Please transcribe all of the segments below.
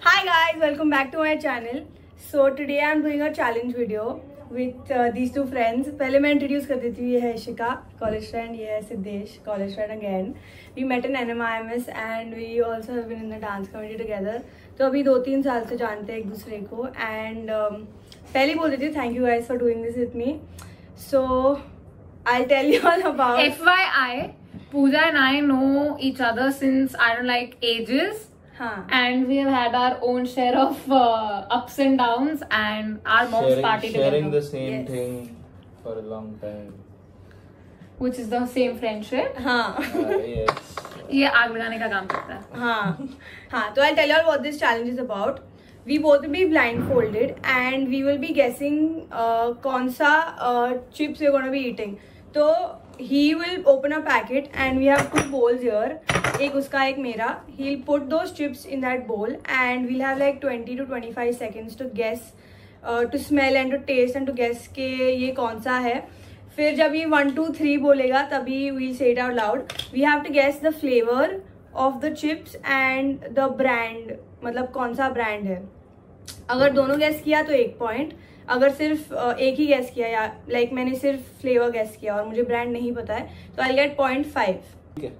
Hi guys, welcome back to my channel. So today I am doing a challenge video with these two friends. पहले मैं introduce कर देती हूँ. ये है इशिका, college friend. ये है Siddhesh, college friend again. We met in NMIMS and we also have been in the dance community together. तो अभी 2-3 साल से जानते हैं एक दूसरे को. And पहले बोल देती हूँ thank you guys for doing this with me. So I'll tell you all about. FYI, Pooja and I know each other since I don't like ages. And we have had our own share of ups and downs, and our moms party together. Sharing the same thing for a long time. Which is the same friendship. Yes. ये आग लगाने का काम करता है. हाँ. तो I'll tell you all what this challenge is about. We both will be blindfolded and we will be guessing कौन सा chips we're gonna be eating. तो he will open a packet and we have 2 bowls here. एक उसका एक मेरा. He'll put those chips in that bowl and we'll have like 20 to 25 seconds to guess, to smell and to taste and to guess कि ये कौन सा है. फिर जब ये 1, 2, 3 बोलेगा तभी we'll say it out loud. We have to guess the flavor of the chips and the brand, मतलब कौन सा brand है. अगर दोनों guess किया तो 1 point. अगर सिर्फ एक ही गैस किया या लाइक मैंने सिर्फ फ्लेवर गैस किया और मुझे ब्रांड नहीं पता है तो आई गेट 0.5. ठीक है,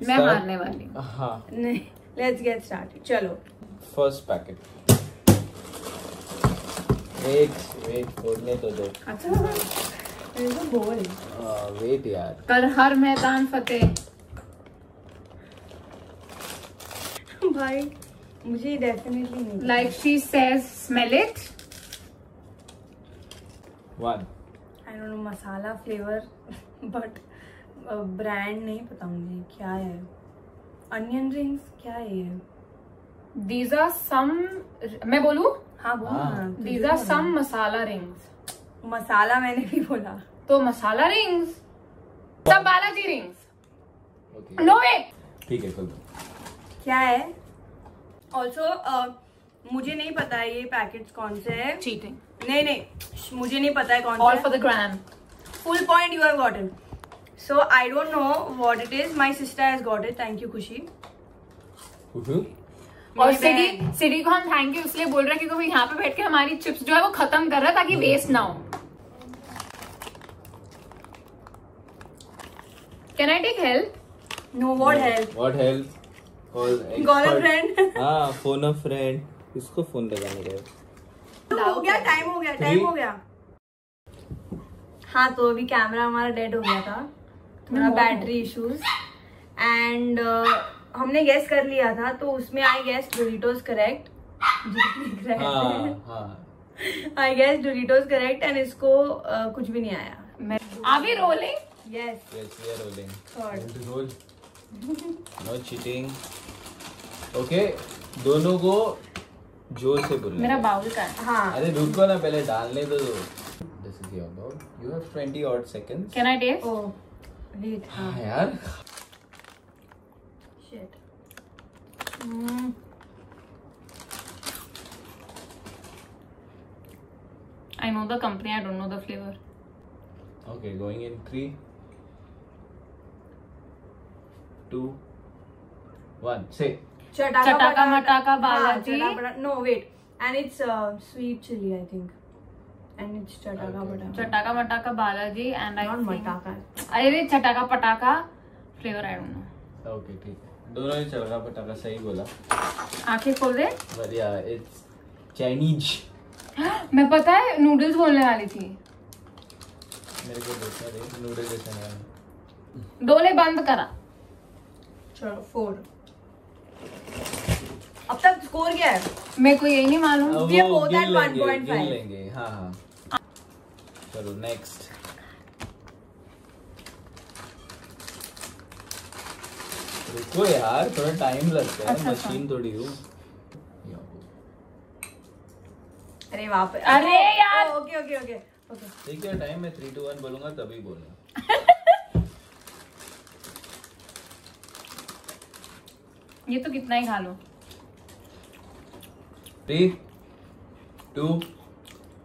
मैं हारने वाली. हाँ नहीं, लेट्स गेट स्टार्ट. चलो फर्स्ट पैकेट. वेट खोलने तो दो. अच्छा मेरे को बोल. वेट यार. कर हर मैदान फतेह. भाई मुझे डेफिनेटली नहीं. Like she says, smell it. 1. I don't no masala flavour but brand नहीं पता मुझे क्या है. अनियन रिंग्स क्या है ये? These are some. मैं बोलूँ? हाँ बोलो. These are some masala rings. मसाला मैंने भी बोला. तो मसाला rings. सब Balaji rings. Okay. No wait. ठीक है, खोल दो. क्या है? ऑल्सो मुझे नहीं पता है ये पैकेट्स कौन से है. Cheating. नहीं मुझे नहीं पता है कौन सा. All for the gram. Full point you have gotten. So I don't know what it is. My sister has got it. Thank you खुशी. और सिटी को हम थैंक यू इसलिए बोल रहे हैं क्योंकि वो यहाँ पे बैठ के हमारी चिप्स जो है वो खत्म कर रहा है ताकि वेस्ट ना हो. Can I take help? No, what help? What help? Call a friend. हाँ, phone a friend. किसको फोन लगाने का? हो गया टाइम हो गया. हाँ तो अभी कैमरा हमारा डेड हो गया था, थोड़ा बैटरी इश्यूज. एंड हमने गेस कर लिया था तो उसमें I guess Doritos correct. I guess Doritos correct and इसको कुछ भी नहीं आया. Are we rolling? Yes, we are rolling. Third. Roll. No cheating. Okay, दोनों को जोर से बोलना. मेरा बाउल का है. हाँ. अरे रुको ना, पहले डालने दो. This is your bowl. You have 20 odd seconds. Can I taste? Oh, wait. हाँ यार. Shit. I know the company. I don't know the flavor. Okay, going in 3, 2, 1. Say. Chataka mataka Balaji. No, wait. And it's sweet chili, I think. And it's chataka pataka. Chataka mataka Balaji and I Not think. mataka. अरे chataka pataka flavor I don't know. Okay, ठीक है. दोनों ही चटका पटाका सही बोला. आंखें खोल दे. बढ़िया. It's Chinese. मैं पता है नूडल्स बोलने वाली थी. मेरे को देखा रे नूडल जैसा है. डोले बंद करा. चलो 4. अब तक स्कोर क्या है? मेरे को यही नहीं मालूम. We are both at 1.5. गिन लेंगे. हाँ. चलो नेक्स्ट. रुको यार, थोड़ा टाइम लगता है. अच्छा, मशीन थोड़ी हूँ. अरे वापस. अरे यार. ओके. ठीक है, टाइम में 3, 2, 1 बोलूंगा तभी बोलना. ये तो कितना ही खा लो. 3, 2,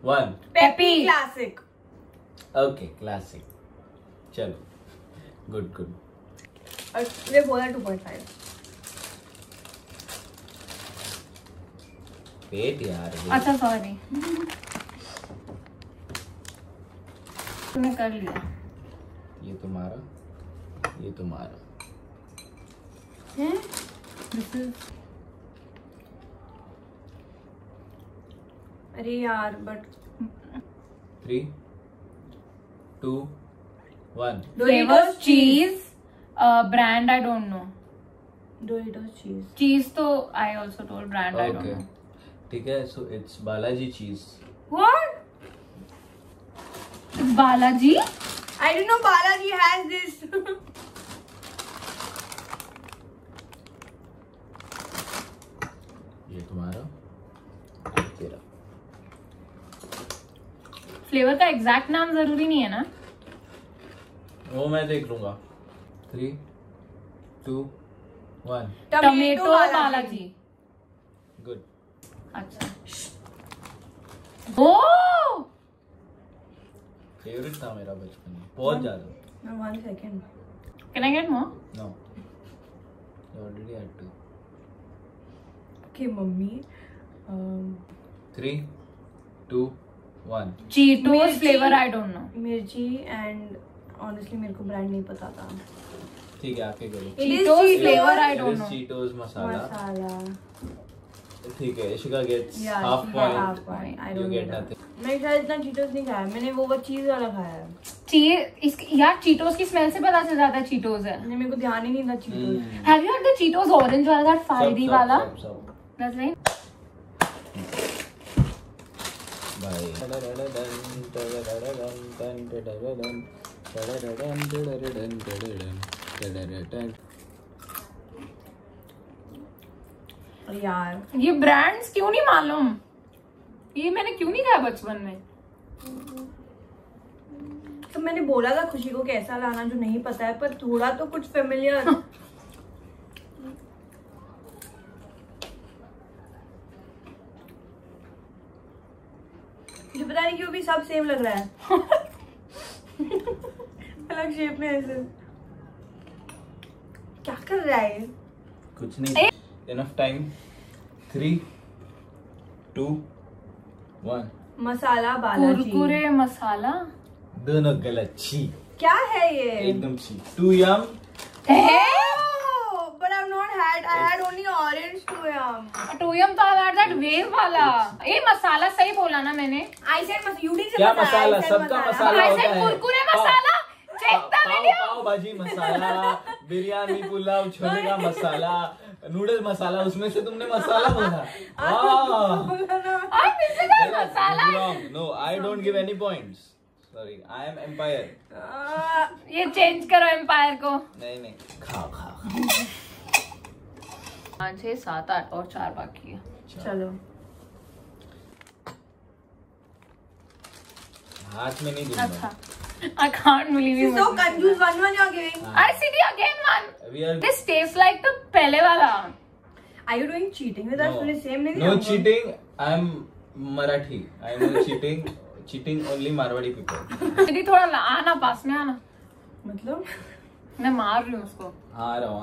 1. Peppy classic. Okay, classic. चलो, गुड. और ये बोला 2.5. वेट यार अच्छा सॉरी, तूने कर लिया। ये तुम्हारा, ये तुम्हारा। अरे यार but 3, 2, 1। Flavours cheese, brand I don't know. Doritos cheese. Cheese तो I also told, brand I don't okay know. ठीक है, सो इट्स बालाजी चीज। What? Balaji? I didn't know Balaji has this. ये तुम्हारा, तेरा। फ्लेवर का एग्जैक्ट नाम जरूरी नहीं है ना? वो मैं देख लूंगा। 3, 2, 1। टमेटो बालाजी। गुड। अच्छा। ओ फेवरेट था मेरा बचपन में, बहुत ज्यादा। No, 1 second. Can I get more? No, you already had 2। Okay, mummy. 3, 2, 1। Cheetos flavour I don't know. Mirchi and honestly मेरे को ब्रांड नहीं पता था. ठीक है, आके करो। Cheetos flavour I don't know. Cheetos मसाला। मसाला. ठीक है, Ishika gets Yeah, half she point. got half point. I You don't get get that. nothing. मैं शायद इतना चीटोस नहीं खाया, मैंने वो चीज वाला खाया है. यार चीटोस की स्मेल से पता चल जाता है चीटोस है। नहीं, मेरे को ध्यान ही नहीं था Cheetos. Have you heard the Cheetos orange वाला, दैट फायरी वाला? That's right. यार ये ब्रांड्स क्यों नहीं मालूम? ये मैंने क्यों नहीं खाया बचपन में? तो मैंने बोला था खुशी को कैसा लाना जो नहीं पता है, पर थोड़ा तो कुछ फेमिलियर. मुझे पता नहीं क्यों भी सब सेम लग रहा है. अलग शेप में ऐसे. क्या कर रहा है? कुछ नहीं। Enough time. 3, 2, 1। मसाला बालाजी. कुरकुरे मसाला। दोनों गलत। छी। क्या है ये? एकदम छी। 2 yum। But I've not had. I had only orange 2 yum. टोयम तो आई दैट वेव वाला। ये मसाला सही बोला ना मैंने? I said you did say क्या मसाला? मसाला? I said सबका मसाला I होता said है। कुरकुरे मसाला। Check the video. पाव भाजी मसाला, बिरयानी पुलाव छोले का मसाला, नूडल मसाला, उसमें से तुमने मसाला बोला। मसाला। No, I don't give any points. Sorry, I am empire. ये चेंज करो एम्पायर को। नहीं नहीं, खाओ खाओ। 5, 6, 7, 8 और 4 बाकी है। चलो. हाथ में नहीं दूंगा। अच्छा, I can't believe you. So confused. 1 you're giving. I see the again one. We are. This tastes like the पहले वाला. Are you doing cheating with us? No. तूने same नहीं दिया No हमको? cheating. I am Marathi. I know cheating. Cheating only Marwadi people. दीदी थोड़ा आना, पास में आना। मतलब? मैं मार रही हूँ उसको। आ रहा हूँ।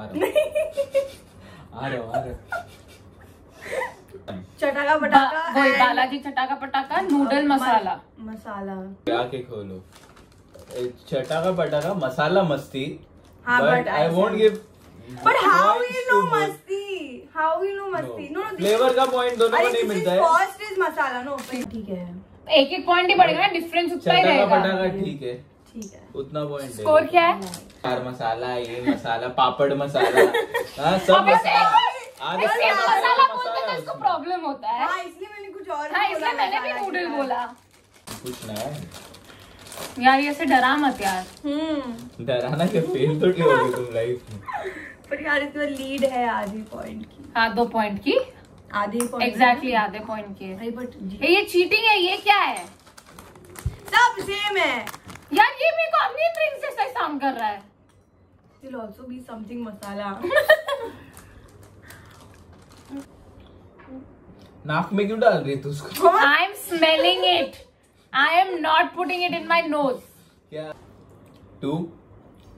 चटाका पटाका. वही बालाजी चटाका पटाका नूडल मसाला। मसाला. आके खोलो। चटाका पटाका मसाला मस्ती. हाँ, but I won't give. But how points will you to know both. मस्ती? How will you know मस्ती? No, this फ्लेवर is- का पॉइंट दोनों को नहीं मिलता है। First is masala. No, ठीक है. एक पॉइंट ही बढ़ेगा ना, डिफरेंस उतना ही चटाका रहेगा। पटाका ठीक है, ठीक है. उतना पॉइंट है। स्कोर क्या है? चार मसाला, ये मसाला, पापड़ मसाला, हाँ सब अब ऐसे- मसाला। आधे ऐसे सब मसाला बोलते तो इसको उसमें। प्रॉब्लम होता है। हाँ, इसलिए मैंने कुछ और हाँ, बोला, इसलिए मैंने भी मसाला नूडल के बोला। कुछ ना है। यार ये से डरा मत यार। डराना के फेल तो क्यों होगी तुम लाइफ में? पर यार इसमें लीड है आधी पॉइंट की. हाँ 2 पॉइंट की आधी पॉइंट. एग्जैक्टली आधे पॉइंट की। अरे but ये चीटिंग है, ये क्या है सब सेम है. यार? ये मेरे को अपनी प्रिंसेस का साउंड कर रहा है। Will also be something मसाला. नाक में क्यों डाल रही है तू उसको? I am smelling it. I am not putting it in my nose. क्या? 2,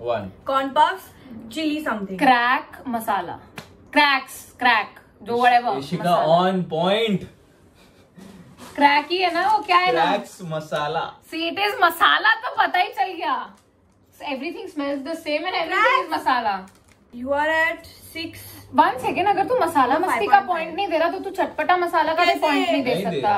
1। Corn puffs, chili something. Crack मसाला, cracks, crack, जो whatever Ishika masala. On point. Cracky है ना वो, क्या है ना? Cracks masala. See, it is मसाला तो पता ही चल गया. So everything smells the same and everything is masala. You are at 6. 1 second, अगर तू मसाला मस्ती का पॉइंट नहीं दे रहा तो तू चटपटा मसाला का भी पॉइंट नहीं दे सकता.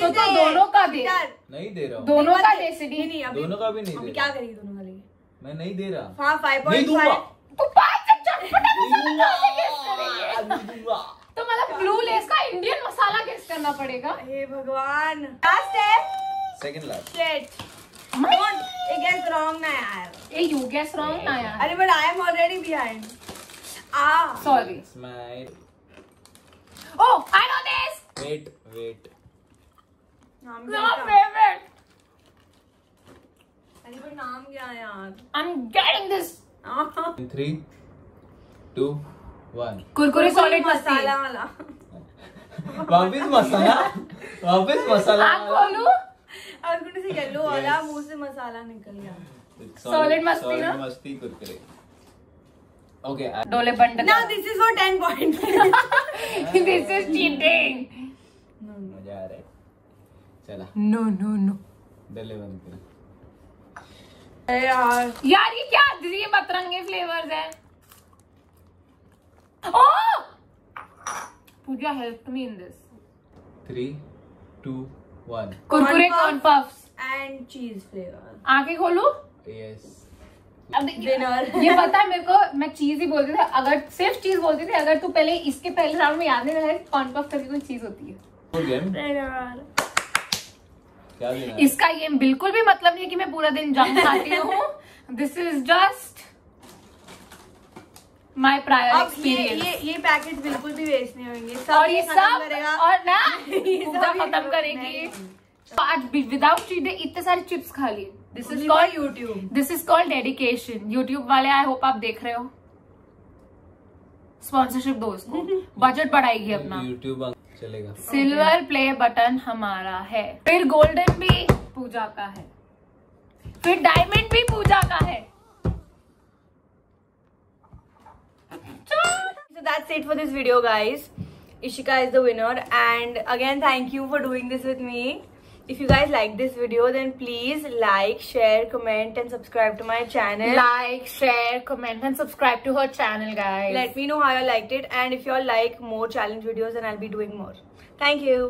तो दोनों का दे. नहीं दे रहा हूँ. दोनों का दे सिटी. दोनों का भी नहीं दे. क्या करेगी दोनों का लेके? मैं नहीं दे रहा. हाँ 5.5. तू 5 से चटपटा मसाला कैसे गेस करेगी? तो मतलब ब्लू लेस का इंडियन मसाला गेस करना पड़ेगा. हे भगवान. लास्ट है. Second last. Shit. ये guess wrong ना यार. ये you guess wrong ना यार. अरे but I am already behind. Sorry. Smile. Oh, I know this. Wait. Your favorite. अरे but नाम क्या है यार? I'm getting this. 3, 2, 1. Kurkure solid मसाला वाला. वापिस मसाला. आप बोलू. और कुछ से येलो वाला मुंह से मसाला निकल गया. Solid मस्ती ना? Solid मस्ती कुरकुरे. Okay. डोले बंड. Now this is for 10 points. This is cheating. मजा आ रहा है. चला. No. डले बंद कर. अरे यार ये क्या ये बतरंगे फ्लेवर्स है. Oh! Pooja helped me in this. 3, 2, 1. Kurkure corn puffs and cheese flavor. आंखें खोलू. Yes. अब Winner. ये पता है मेरे को, मैं चीज ही बोलती थी. अगर सिर्फ चीज बोलती थी, अगर तू पहले इसके पहले राउंड में याद नहीं रहा कॉर्न पफ करके कोई चीज होती है. क्या लेना? इसका ये बिल्कुल भी मतलब नहीं है कि मैं पूरा दिन जंक खाती हूँ. This is just my prior experience. ये पैकेट बिल्कुल भी वेस्ट नहीं होंगे. और ये सब करेगा. और ना पूजा खत्म करेगी. आज विदाउट चीट डे इतने सारे चिप्स खा लिए. This is called YouTube. This is called dedication. YouTube वाले आई होप आप देख रहे हो. स्पॉन्सरशिप दो उसको. बजट बढ़ाएगी अपना. YouTube चलेगा. सिल्वर प्ले बटन हमारा है. फिर गोल्डन भी पूजा का है. फिर डायमंड भी पूजा का है. So that's it for this video, guys. Ishika is the winner, and again thank you for doing this with me. If you guys like this video, then please like, share, comment and subscribe to my channel. Like, share, comment and subscribe to her channel, guys. Let me know how you liked it, and if you all like more challenge videos, then I'll be doing more. Thank you.